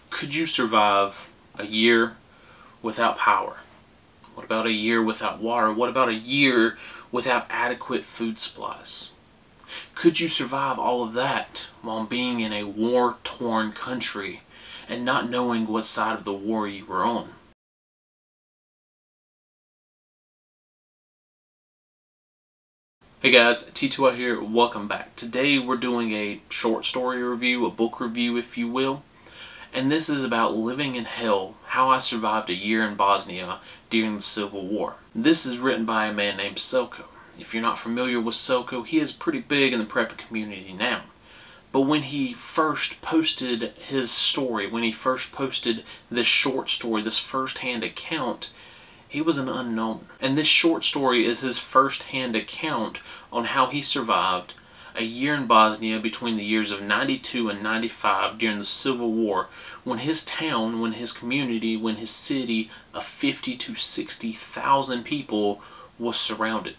Could you survive a year without power? What about a year without water? What about a year without adequate food supplies? Could you survive all of that while being in a war-torn country and not knowing what side of the war you were on? Hey guys, T2 here, welcome back. Today we're doing a short story review, a book review if you will. And this is about living in hell, how I survived a year in Bosnia during the Civil War. This is written by a man named Selco. If you're not familiar with Selco, he is pretty big in the prep community now. But when he first posted his story, when he first posted this short story, this first-hand account, he was an unknown. And this short story is his first-hand account on how he survived a year in Bosnia between the years of 92 and 95 during the Civil War, when his town, when his community, when his city of 50 to 60,000 people was surrounded.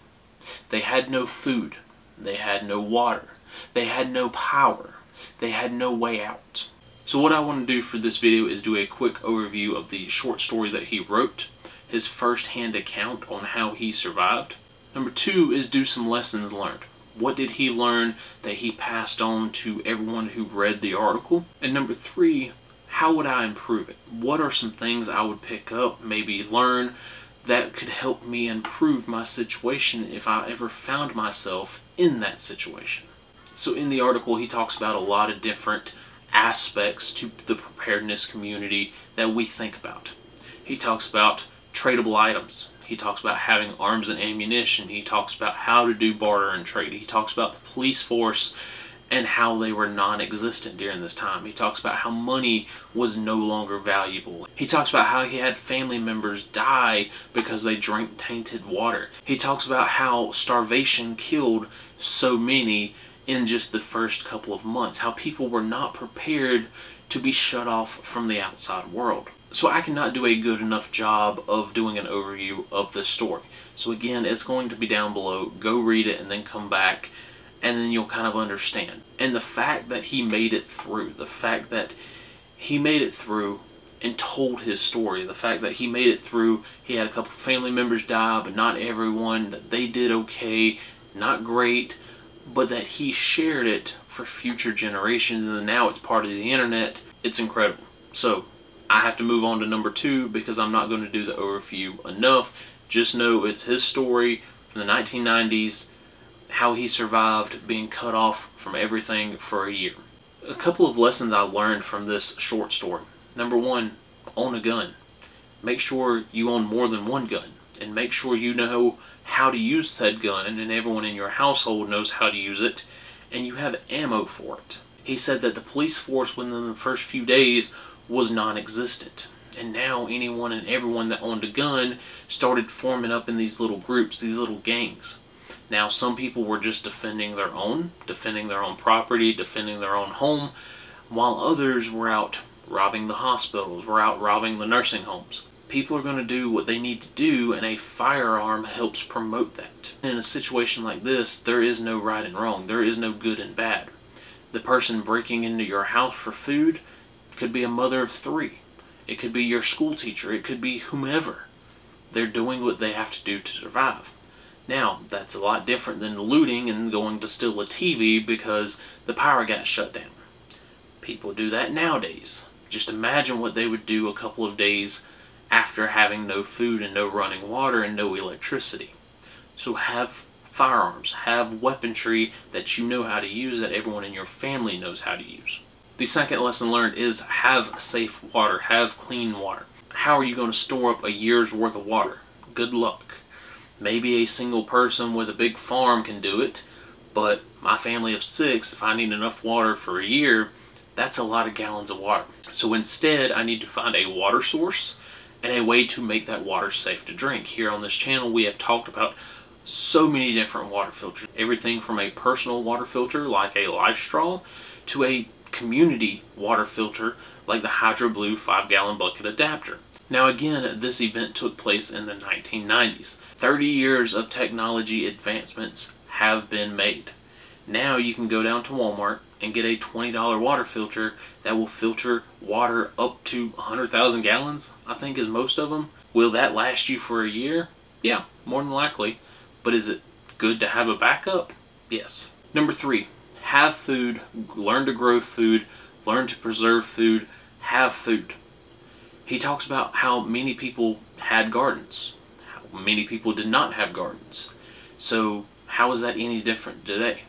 They had no food, they had no water, they had no power, they had no way out. So what I want to do for this video is do a quick overview of the short story that he wrote, his first-hand account on how he survived. Number two is do some lessons learned. What did he learn that he passed on to everyone who read the article? And number three, how would I improve it? What are some things I would pick up, maybe learn, that could help me improve my situation if I ever found myself in that situation? So in the article, he talks about a lot of different aspects to the preparedness community that we think about. He talks about tradable items. He talks about having arms and ammunition. He talks about how to do barter and trade. He talks about the police force and how they were non-existent during this time. He talks about how money was no longer valuable. He talks about how he had family members die because they drank tainted water. He talks about how starvation killed so many in just the first couple of months, how people were not prepared to be shut off from the outside world. So I cannot do a good enough job of doing an overview of this story. So again, it's going to be down below. Go read it and then come back and then you'll kind of understand. And the fact that he made it through, the fact that he made it through and told his story, the fact that he made it through, he had a couple of family members die, but not everyone, that they did okay, not great, but that he shared it for future generations and now it's part of the internet. It's incredible. So I have to move on to number two because I'm not going to do the overview enough. Just know it's his story from the 1990s, how he survived being cut off from everything for a year. A couple of lessons I learned from this short story. Number one, own a gun. Make sure you own more than one gun and make sure you know how to use said gun and everyone in your household knows how to use it and you have ammo for it. He said that the police force within the first few days was non-existent. And now anyone and everyone that owned a gun started forming up in these little groups, these little gangs. Now some people were just defending their own property, defending their own home, while others were out robbing the hospitals, were out robbing the nursing homes. People are going to do what they need to do and a firearm helps promote that. In a situation like this, there is no right and wrong, there is no good and bad. The person breaking into your house for food could be a mother of three. It could be your school teacher. It could be whomever. They're doing what they have to do to survive. Now, that's a lot different than looting and going to steal a TV because the power got shut down. People do that nowadays. Just imagine what they would do a couple of days after having no food and no running water and no electricity. So have firearms. Have weaponry that you know how to use, that everyone in your family knows how to use. The second lesson learned is have safe water, have clean water. How are you going to store up a year's worth of water? Good luck. Maybe a single person with a big farm can do it, but my family of 6, if I need enough water for a year, that's a lot of gallons of water. So instead, I need to find a water source and a way to make that water safe to drink. Here on this channel, we have talked about so many different water filters. Everything from a personal water filter like a Life Straw to a community water filter like the Hydro Blue 5-gallon bucket adapter. Now again, this event took place in the 1990s. 30 years of technology advancements have been made. Now you can go down to Walmart and get a $20 water filter that will filter water up to 100,000 gallons, I think is most of them. Will that last you for a year? Yeah, more than likely. But is it good to have a backup? Yes. Number 3, have food, learn to grow food, learn to preserve food, have food. He talks about how many people had gardens, how many people did not have gardens. So how is that any different today?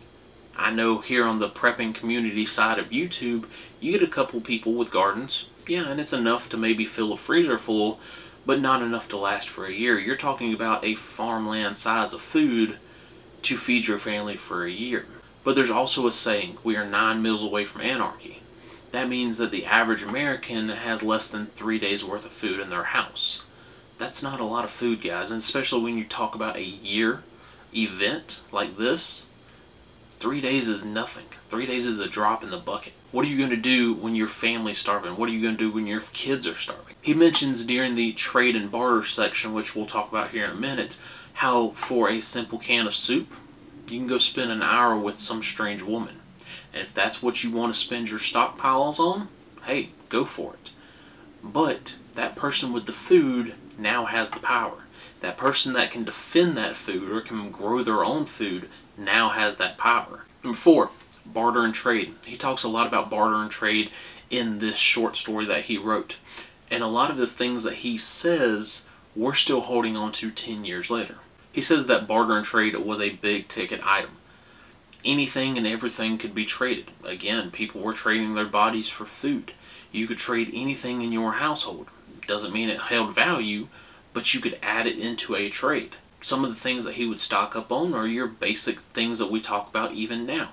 I know here on the prepping community side of YouTube, you get a couple people with gardens. Yeah, and it's enough to maybe fill a freezer full, but not enough to last for a year. You're talking about a farmland size of food to feed your family for a year. But there's also a saying, we are 9 meals away from anarchy. That means that the average American has less than 3 days worth of food in their house. That's not a lot of food, guys, and especially when you talk about a year event like this. 3 days is nothing. 3 days is a drop in the bucket. What are you going to do when your family's starving? What are you going to do when your kids are starving? He mentions during the trade and barter section, which we'll talk about here in a minute, how for a simple can of soup, you can go spend an hour with some strange woman. And if that's what you want to spend your stockpiles on, hey, go for it. But that person with the food now has the power. That person that can defend that food or can grow their own food now has that power. Number 4, barter and trade. He talks a lot about barter and trade in this short story that he wrote. And a lot of the things that he says, we're still holding on to 10 years later. He says that barter and trade was a big ticket item. Anything and everything could be traded. Again, people were trading their bodies for food. You could trade anything in your household. Doesn't mean it held value, but you could add it into a trade. Some of the things that he would stock up on are your basic things that we talk about even now.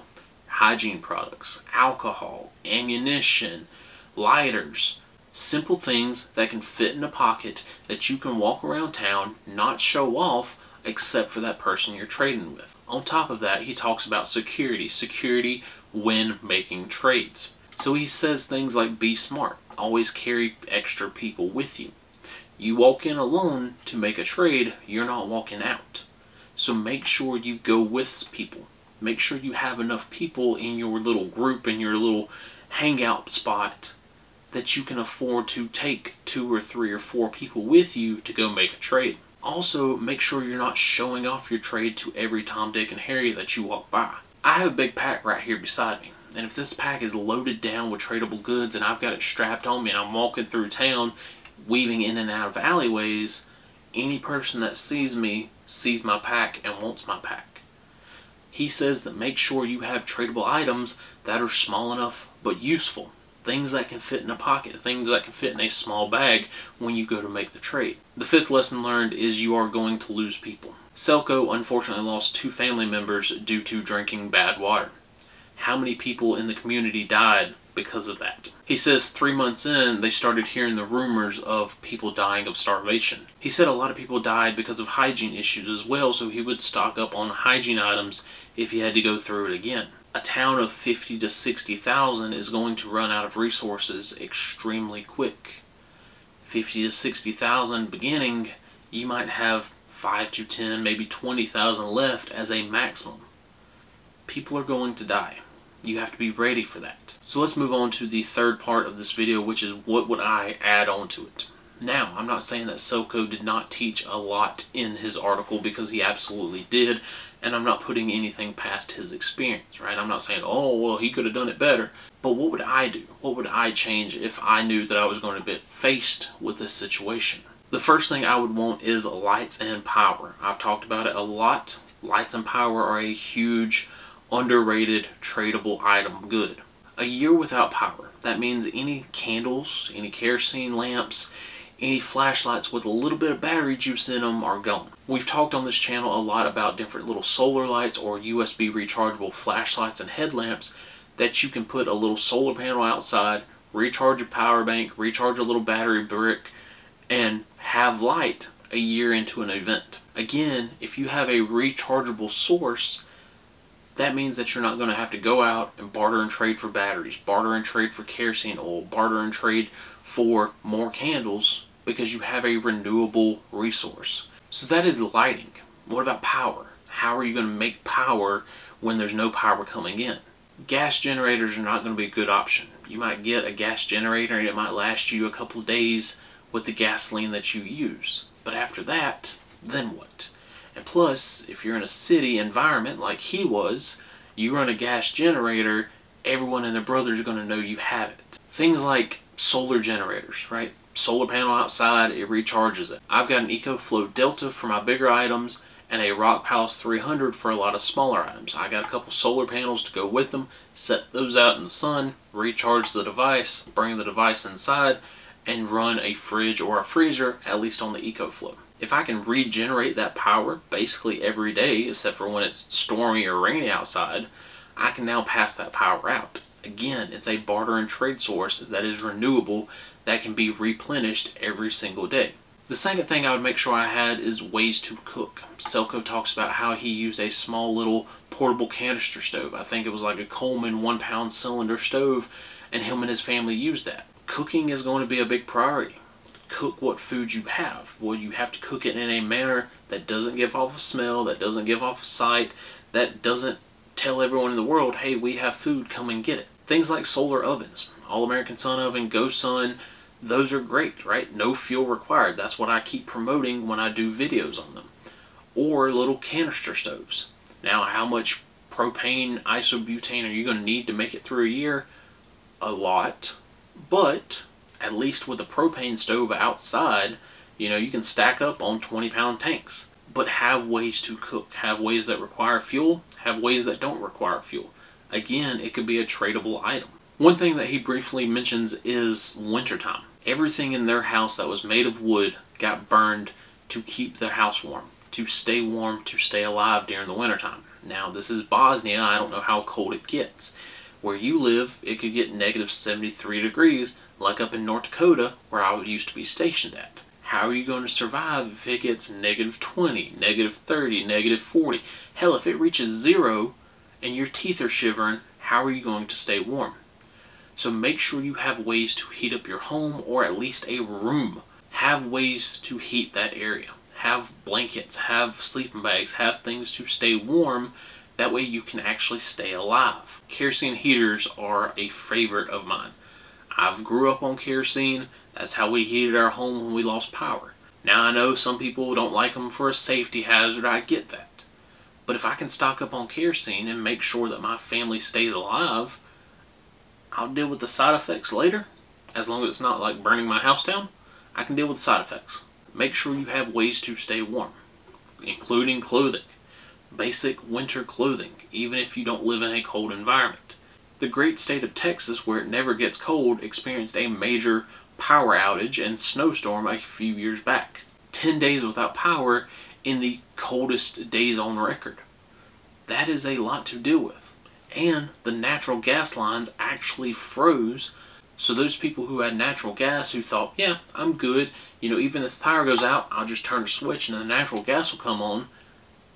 Hygiene products, alcohol, ammunition, lighters. Simple things that can fit in a pocket that you can walk around town, not show off, except for that person you're trading with. On top of that, he talks about security. Security when making trades. So he says things like be smart. Always carry extra people with you. You walk in alone to make a trade, you're not walking out. So make sure you go with people. Make sure you have enough people in your little group, in your little hangout spot, that you can afford to take 2 or 3 or 4 people with you to go make a trade. Also, make sure you're not showing off your trade to every Tom, Dick, and Harry that you walk by. I have a big pack right here beside me. And if this pack is loaded down with tradable goods and I've got it strapped on me and I'm walking through town, weaving in and out of alleyways, any person that sees me sees my pack and wants my pack. He says that make sure you have tradable items that are small enough but useful. Things that can fit in a pocket, things that can fit in a small bag when you go to make the trade. The 5th lesson learned is you are going to lose people. Selco unfortunately lost 2 family members due to drinking bad water. How many people in the community died because of that? He says 3 months in, they started hearing the rumors of people dying of starvation. He said a lot of people died because of hygiene issues as well, so he would stock up on hygiene items if he had to go through it again. A town of 50 to 60,000 is going to run out of resources extremely quick. 50 to 60,000 beginning, you might have 5 to 10, maybe 20,000 left as a maximum. People are going to die. You have to be ready for that. So let's move on to the 3rd part of this video, which is what would I add on to it. Now, I'm not saying that Selco did not teach a lot in his article, because he absolutely did, and I'm not putting anything past his experience, right? I'm not saying, oh, well, he could have done it better. But what would I do? What would I change if I knew that I was going to be faced with this situation? The first thing I would want is lights and power. I've talked about it a lot. Lights and power are a huge, underrated, tradable item good. A year without power. That means any candles, any kerosene lamps, any flashlights with a little bit of battery juice in them are gone. We've talked on this channel a lot about different little solar lights or USB rechargeable flashlights and headlamps that you can put a little solar panel outside, recharge a power bank, recharge a little battery brick, and have light a year into an event. Again, if you have a rechargeable source, that means that you're not going to have to go out and barter and trade for batteries, barter and trade for kerosene oil, barter and trade for more candles, because you have a renewable resource. So that is lighting. What about power? How are you going to make power when there's no power coming in? gas generators are not going to be a good option. You might get a gas generator and it might last you a couple of days with the gasoline that you use. But after that, then what? And plus, if you're in a city environment like he was, you run a gas generator, everyone and their brother is going to know you have it. Things like solar generators, right? Solar panel outside, it recharges it. I've got an EcoFlow Delta for my bigger items and a Rock Palace 300 for a lot of smaller items. I got a couple solar panels to go with them, set those out in the sun, recharge the device, bring the device inside, and run a fridge or a freezer, at least on the EcoFlow. If I can regenerate that power basically every day, except for when it's stormy or rainy outside, I can now pass that power out. Again, it's a barter and trade source that is renewable, that can be replenished every single day. The second thing I would make sure I had is ways to cook. Selco talks about how he used a small little portable canister stove. I think it was like a Coleman 1-pound cylinder stove, and him and his family used that. Cooking is going to be a big priority. Cook what food you have. Well, you have to cook it in a manner that doesn't give off a smell, that doesn't give off a sight, that doesn't tell everyone in the world, hey, we have food, come and get it. Things like solar ovens, All-American Sun Oven, GoSun, those are great, right? No fuel required. That's what I keep promoting when I do videos on them. Or little canister stoves. Now, how much propane, isobutane are you going to need to make it through a year? A lot. But at least with a propane stove outside, you know, you can stack up on 20-pound tanks. But have ways to cook. Have ways that require fuel. Have ways that don't require fuel. Again, it could be a tradable item. One thing that he briefly mentions is wintertime. Everything in their house that was made of wood got burned to keep their house warm, to stay warm, to stay alive during the wintertime. Now, this is Bosnia. I don't know how cold it gets. Where you live, it could get negative 73 degrees, like up in North Dakota, where I used to be stationed at. How are you going to survive if it gets negative 20, negative 30, negative 40? Hell, if it reaches 0 and your teeth are shivering, how are you going to stay warm? So make sure you have ways to heat up your home, or at least a room. Have ways to heat that area. Have blankets, have sleeping bags, have things to stay warm. That way you can actually stay alive. Kerosene heaters are a favorite of mine. I've grew up on kerosene. That's how we heated our home when we lost power. Now, I know some people don't like them for a safety hazard. I get that. But if I can stock up on kerosene and make sure that my family stays alive, I'll deal with the side effects later. As long as it's not like burning my house down, I can deal with the side effects. Make sure you have ways to stay warm, including clothing. Basic winter clothing, even if you don't live in a cold environment. The great state of Texas, where it never gets cold, experienced a major power outage and snowstorm a few years back. 10 days without power in the coldest days on record. That is a lot to deal with. And the natural gas lines actually froze. So those people who had natural gas, who thought, yeah, I'm good, you know, even if the power goes out, I'll just turn a switch and the natural gas will come on,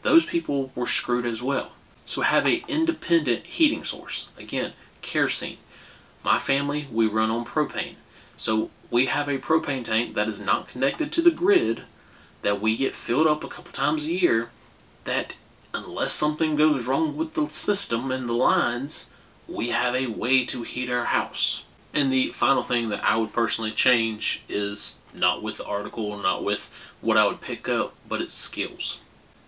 those people were screwed as well. So have an independent heating source. Again, kerosene. My family, we run on propane. So we have a propane tank that is not connected to the grid, that we get filled up a couple times a year, that unless something goes wrong with the system and the lines, we have a way to heat our house. And the final thing that I would personally change is not with the article, not with what I would pick up, but it's skills.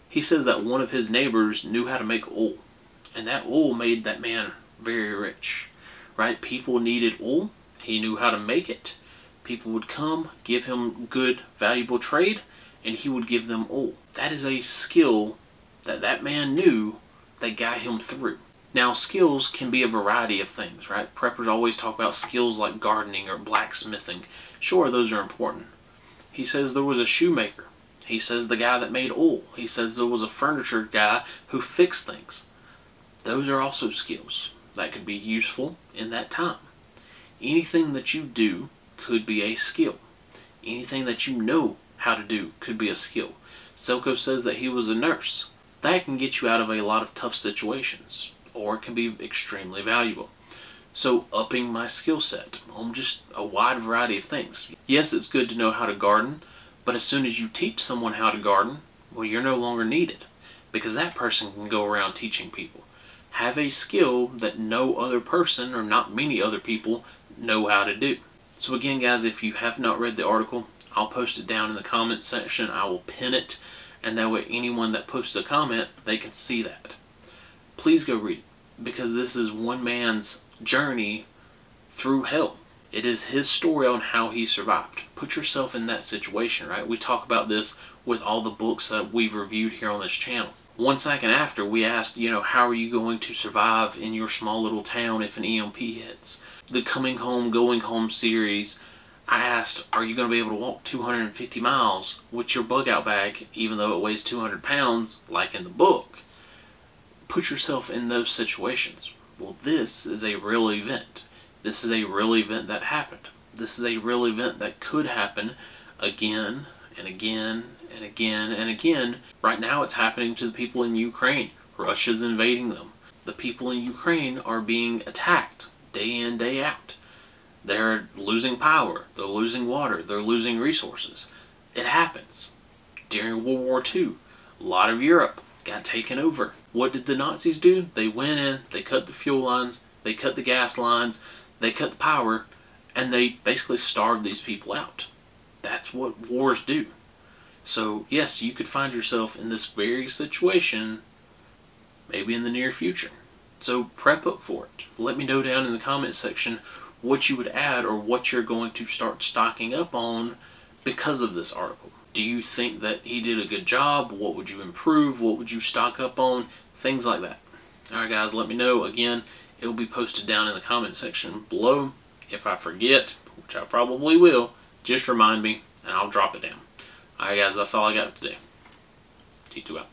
He says that one of his neighbors knew how to make wool, and that wool made that man very rich, right? People needed wool. He knew how to make it. People would come, give him good, valuable trade, and he would give them wool. That is a skill that that man knew that got him through. Now, skills can be a variety of things, right? Preppers always talk about skills like gardening or blacksmithing. Sure, those are important. He says there was a shoemaker. He says the guy that made wool. He says there was a furniture guy who fixed things. Those are also skills that could be useful in that time. Anything that you do could be a skill. Anything that you know how to do could be a skill. Selco says that he was a nurse. That can get you out of a lot of tough situations, or it can be extremely valuable. So upping my skill set on just a wide variety of things. Yes, it's good to know how to garden, but as soon as you teach someone how to garden, well, you're no longer needed, because that person can go around teaching people. have a skill that no other person, or not many other people, know how to do. So again, guys, if you have not read the article, I'll post it down in the comment section. I will pin it, and that way anyone that posts a comment, they can see that. Please go read it, because this is one man's journey through hell. It is his story on how he survived. Put yourself in that situation, right? We talk about this with all the books that we've reviewed here on this channel. 1 second after, we asked, how are you going to survive in your small little town if an EMP hits? The Coming Home, Going Home series, I asked, are you going to be able to walk 250 miles with your bug out bag, even though it weighs 200 pounds, like in the book? Put yourself in those situations. Well, this is a real event. This is a real event that happened. This is a real event that could happen again and again and again and again. Right now it's happening to the people in Ukraine. Russia's invading them. The people in Ukraine are being attacked day in, day out. They're losing power. They're losing water. They're losing resources. It happens. During World War II, a lot of Europe got taken over. What did the Nazis do? They went in, they cut the fuel lines, they cut the gas lines, they cut the power, and they basically starved these people out. That's what wars do. So yes, you could find yourself in this very situation maybe in the near future. So prep up for it. Let me know down in the comment section what you would add or what you're going to start stocking up on because of this article. Do you think that he did a good job? What would you improve? What would you stock up on? Things like that. Alright guys, let me know. Again, it'll be posted down in the comment section below. If I forget, which I probably will, just remind me and I'll drop it down. Alright guys, that's all I got today. T2 out.